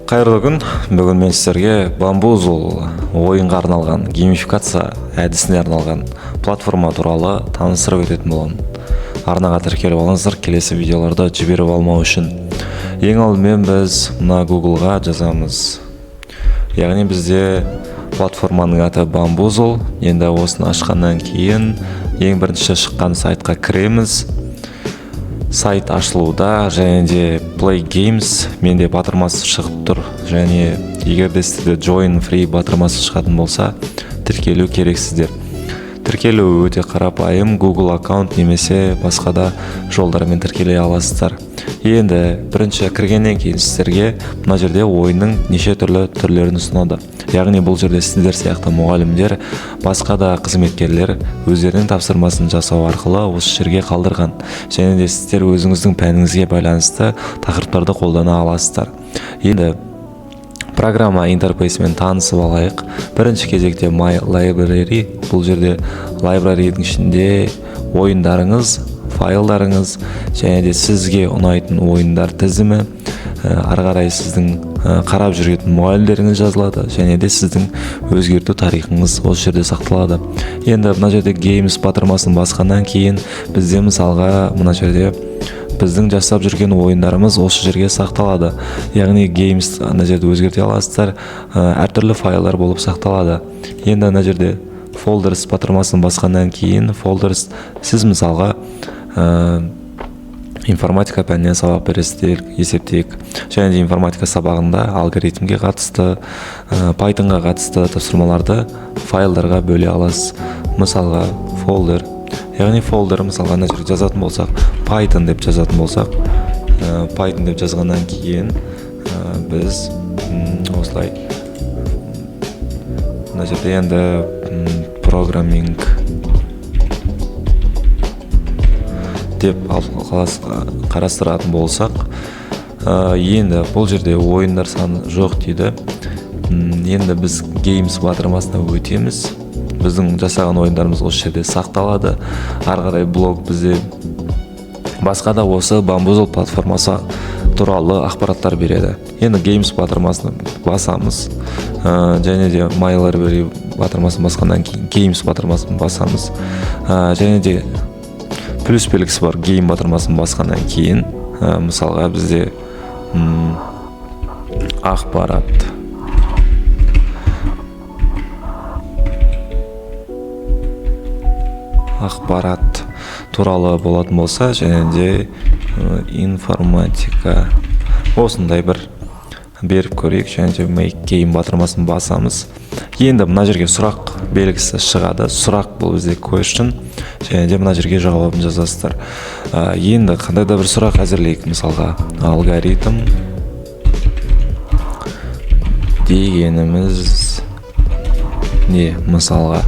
Кайырлы күн. Бүгін мен сіздерге Bamboozle ойынға арналған геймификация әдісіне арналған платформа туралы таныстырып өтетін боламын. Арнаға тіркеліп алыңыздар, келесі видеоларды жіберіп алмау үшін. Ең алдымен біз мына Google-ға жазамыз. Яғни бізде платформаның аты Bamboozle. Енді осыны ашқаннан кейін ең бірінші шыққан сайтқа кіреміз. Сайт ашылуда, және де Play Games менде батырмасы шығып тұр. Және егер де сізде Join Free батырмасы шығатын болса, тіркелу керексіздер. Тіркелу өте қарапайым, Google аккаунт немесе басқа да жолдармен тіркеле аласыздар. Енді бірінші кіргеннен кейін сіздерге мына жерде ойынның неше түрлерін ұсынады. Яғни бұл жерде сіздер сияқты мұғалімдер, басқа да қызметкерлер өздерінің тапсырмасын жасау арқылы осы жерге қалдырған. Және де сіздер өзіңіздің пәніңізге байланысты тақырыптарды қолдана аласыздар. Енді программа интерфейсімен танысып алайық. Бірінші кезекте My Library. Бұл жерде library'дің ішінде ойындарыңыз, файлдарыңыз, және де сізге ұнайтын ойындар тізімі, ары қарай сіздің қарап жүрген мұғалімдеріңіз жазылады, және де сіздің өзгерту тарихыңыз осы жерде сақталады. Енді мына жерде Games батырмасын басқаннан кейін бізде мысалға мына жерде біздің жасап жүрген ойындарымыз осы жерге сақталады. Яғни Games мына жерде өзгерте аласыздар, әртүрлі файлдар болып сақталады. Енді мына жерде Folders батырмасын басқаннан кейін Folders сіз мысалға информатика пәнінен сабақ бересіздер, есептейік. Және де информатика сабағында алгоритмге қатысты, Pythonға қатысты тапсырмаларды файлдарға бөле аласыз. Мысалға folder, яғни folder мысалға мына жерге жазатын болсақ, Python деп жазатын болсақ, Python деп жазғаннан кейін біз осылай мына жерде енді программинг деп қарастыратын болсақ, енді бұл жерде ойындар саны жоқ дейді. Енді біз Games батырмасына өтеміз. Біздің жасаған ойындарымыз осы жерде сақталады. Ары қарай блог бізде басқа да осы Bamboozle платформасы туралы ақпараттар береді. Енді Games батырмасын басамыз, және де My Library батырмасын басқаннан кейін Games батырмасын басамыз, және де плюс белгісі бар Game батырмасын басқаннан кейін мысалға бізде ақпарат туралы болатын болса, және де информатика осындай бір беріп көрейік, және де Make Game батырмасын басамыз. Енді мына жерге сұрақ белгісі шығады. Сұрақ бұл бізде question, және де мына жерге жауабын жазасыздар. Енді қандай да бір сұрақ әзірлейік. Мысалға алгоритм дегеніміз не? Мысалға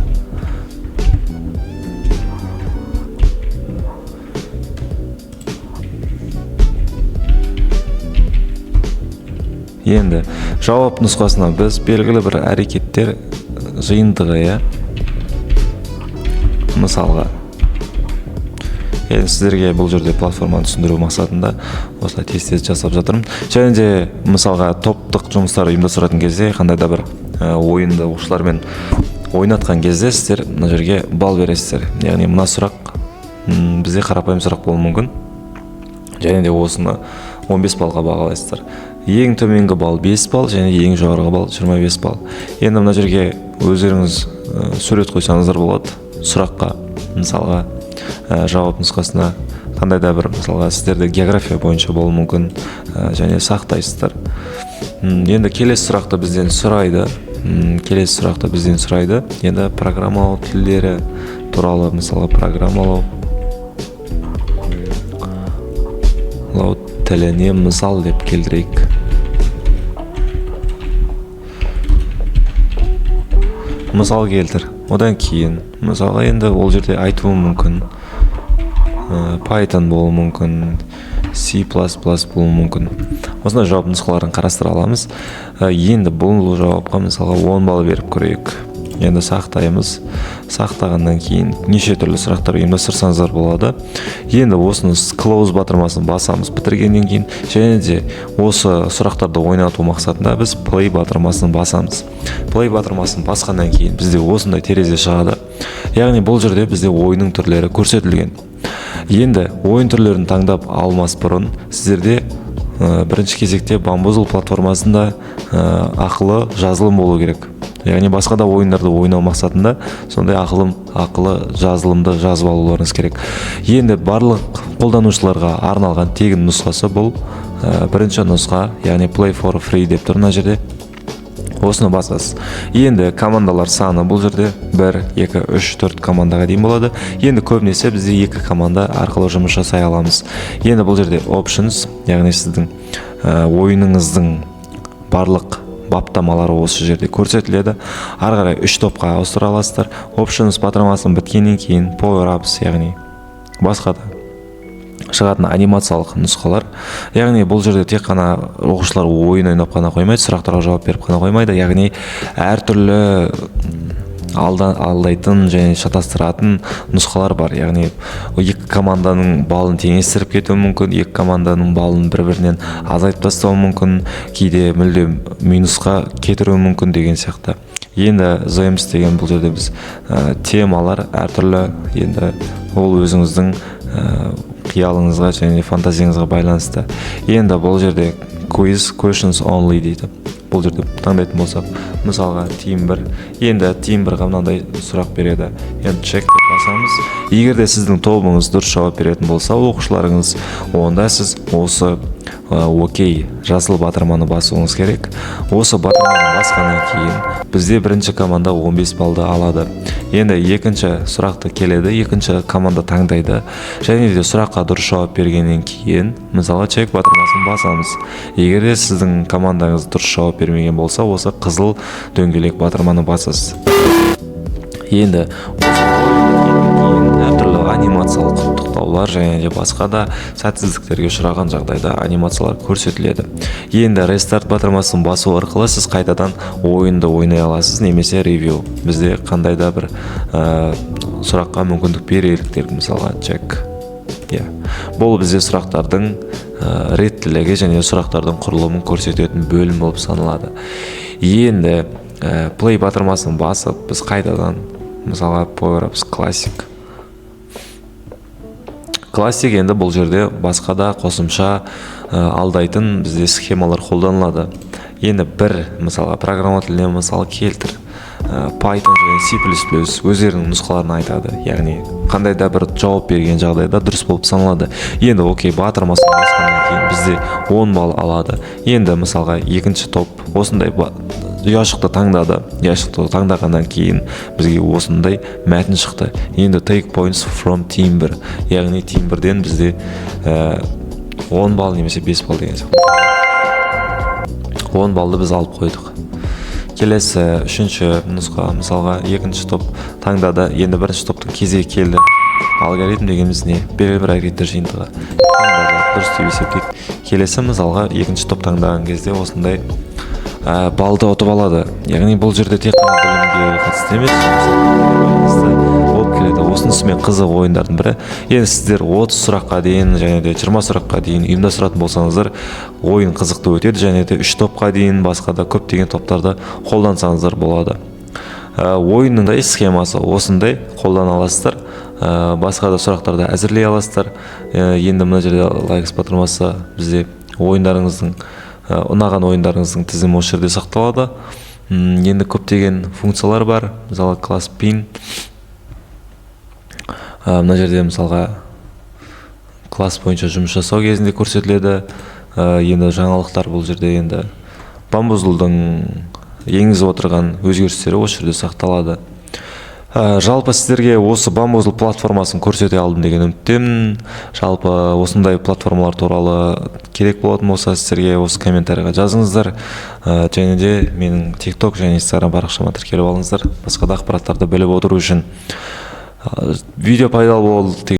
енді жауап нұсқасына біз белгілі бір әрекеттер жиынтығы, мысалға сіздерге бұл жерде платформаны түсіндіру мақсатында осылай тез жасап жатырмын. Және де мысалға топтық жұмыстар ұйымдастыратын кезде, қандай да бір ойынды оқушылармен ойнатқан кезде сіздер мына жерге балл бересіздер. Яғни мына сұрақ бізде қарапайым сұрақ болуы мүмкін, және де осыны 15 балға бағалайсыздар. Ең төменгі балл 5 балл, және ең жоғарғы балл 25 балл. Енді мына жерге өздеріңіз сурет қойсаңыздар болады. Сұраққа мысалға жауап нұсқасына қандай да бір, мысалға сіздерде география бойынша болуы мүмкін, және сақтайсыздар. Енді келесі сұрақты бізден сұрайды. Енді программалау тілдері туралы, мысалға программалау тіліне мысал деп келтірейік. Мысал келтір. Одан кейін мысалға енді ол жерде айтуы мүмкін, Python болуы мүмкін, C++ болуы мүмкін. Осындай жауап нұсқаларын қарастыра аламыз. Енді бұл жауапқа мысалға 10 балл беріп көрейік. Енді сақтаймыз. Сақтағаннан кейін неше түрлі сұрақтар ұйымдастырсаңыздар болады. Енді осыны close батырмасын басамыз бітіргеннен кейін, және де осы сұрақтарды ойнату мақсатында біз play батырмасын басамыз. Play батырмасын басқаннан кейін бізде осындай терезе шығады. Яғни бұл жерде бізде ойынның түрлері көрсетілген. Енді ойын түрлерін таңдап алмас бұрын сіздерде бірінші кезекте Bamboozle платформасында ақылы жазылым болу керек. Яғни басқа да ойындарды ойнау мақсатында сондай ақылы жазылымды жазып алуларыңыз керек. Енді барлық қолданушыларға арналған тегін нұсқасы бұл бірінші нұсқа, яғни play for free деп тұр мына жерде. Осыны басасыз. Енді командалар саны бұл жерде 1, 2, 3, 4 командаға дейін болады. Енді көбінесе бізде 2 команда арқылы жұмыс жасай аламыз. Енді бұл жерде options, яғни сіздің ойыныңыздың барлық баптамалары осы жерде көрсетіледі. Ары қарай 3 топқа ауыстыра аласыздар. Options батырмасын біткеннен кейін power ups, яғни басқа да шығатын анимациялық нұсқалар. Яғни бұл жерде тек қана оқушылар ойын ойнап қана қоймайды, сұрақтарға жауап беріп қана қоймайды. Яғни әртүрлі алдайтын және шатастыратын нұсқалар бар. Яғни екі команданың балын теңестіріп кетуі мүмкін, екі команданың балын бір-бірінен азайтып тастауы мүмкін, кейде мүлдем минусқа кетіруі мүмкін деген сияқты. Енді займс деген бұл жерде біз темалар әртүрлі, енді ол өзіңіздің қиялыңызға және фантазияңызға байланысты. Енді бұл жерде quiz questions only дейді. Бұл жерде таңдайтын болсақ, мысалға team 1. Енді team 1-ға мынандай сұрақ береді. Енді check деп басамыз. Егер де сіздің тобыңыз дұрыс жауап беретін болса, оқушыларыңыз, онда сіз осы окей, жасыл батырманы басуыңыз керек. Осы батырманы басқаннан кейін бізде бірінші команда 15 балды алады. Енді екінші сұрақты келеді, екінші команда таңдайды. Және де сұраққа дұрыс жауап бергеннен кейін, мысалы чек батырмасын басамыз. Егер де сіздің командаңыз дұрыс жауап бермеген болса, осы қызыл дөңгелек батырманы басасыз. Енді әртүрлі анимациялық құттықтаулар және де басқа да сәтсіздіктерге ұшыраған жағдайда анимациялар көрсетіледі. Енді рестарт батырмасын басу арқылы сіз қайтадан ойынды ойнай аласыз, немесе ревью. Бізде қандай да бір сұраққа мүмкіндік береліктер, мысалға чек. Бұл бізде сұрақтардың реттілігі және сұрақтардың құрылымын көрсететін бөлім болып саналады. Енді play батырмасын басып, біз қайтадан мысалға power ups classic. Классик енді бұл жерде басқа да қосымша алдайтын бізде схемалар қолданылады. Енді бір мысалға программа тіліне мысал келтір. Python және C++ өздерінің нұсқаларын айтады. Яғни қандай да бір жауап берген жағдайда дұрыс болып саналады. Енді окей, батырмасын басқаннан кейін бізде 10 балл алады. Енді мысалға екінші топ осындай ұяшықты таңдады. Ұяшықты таңдағаннан кейін бізге осындай мәтін шықты. Енді take points from team 1. Яғни team 1-ден бізде 10 балл немесе 5 балл деген сияқты. 10 баллды біз алып қойдық. Келесі үшінші нұсқа, мысалға екінші топ таңдады. Енді бірінші топтың кезегі келді. Алгоритм дегеніміз не? Белгілі бір алгоритмдер жиынтығы. Таңдады, дұрыс деп есептейік. Келесі мысалға екінші топ таңдаған кезде осындай балды ұтып алады. Яғни бұл жерде тек қана білімге қатысты емес, болып келеді. Осынысымен қызық ойындардың бірі. Енді сіздер 30 сұраққа дейін және де 20 сұраққа дейін ұйымдастыратын болсаңыздар, ойын қызықты өтеді, және де 3 топқа дейін басқа да көптеген топтарды қолдансаңыздар болады. Ойынның да схемасы осындай қолдана аласыздар. Басқа да сұрақтарды әзірлей аласыздар. Енді мына жерде лайкс батырмасы бізде ойындарыңыздың ұнаған ойындарыңыздың тізімі осы жерде сақталады. Енді көптеген функциялар бар. Мысалы класс pin. Мына жерде мысалға класс бойынша жұмыс жасау кезінде көрсетіледі. Енді жаңалықтар бұл жерде енді Bamboozle'дың енгізіп отырған өзгерістері осы жерде сақталады. Жалпы сіздерге осы Bamboozle платформасын көрсете алдым деген үміттемін. Жалпы осындай платформалар туралы керек болатын болса, сіздерге осы комментарийға жазыңыздар. Және де менің TikTok және Instagram парақшама тіркеліп алыңыздар. Басқа да ақпараттарды біліп отыру үшін. Видео пайдалы болды.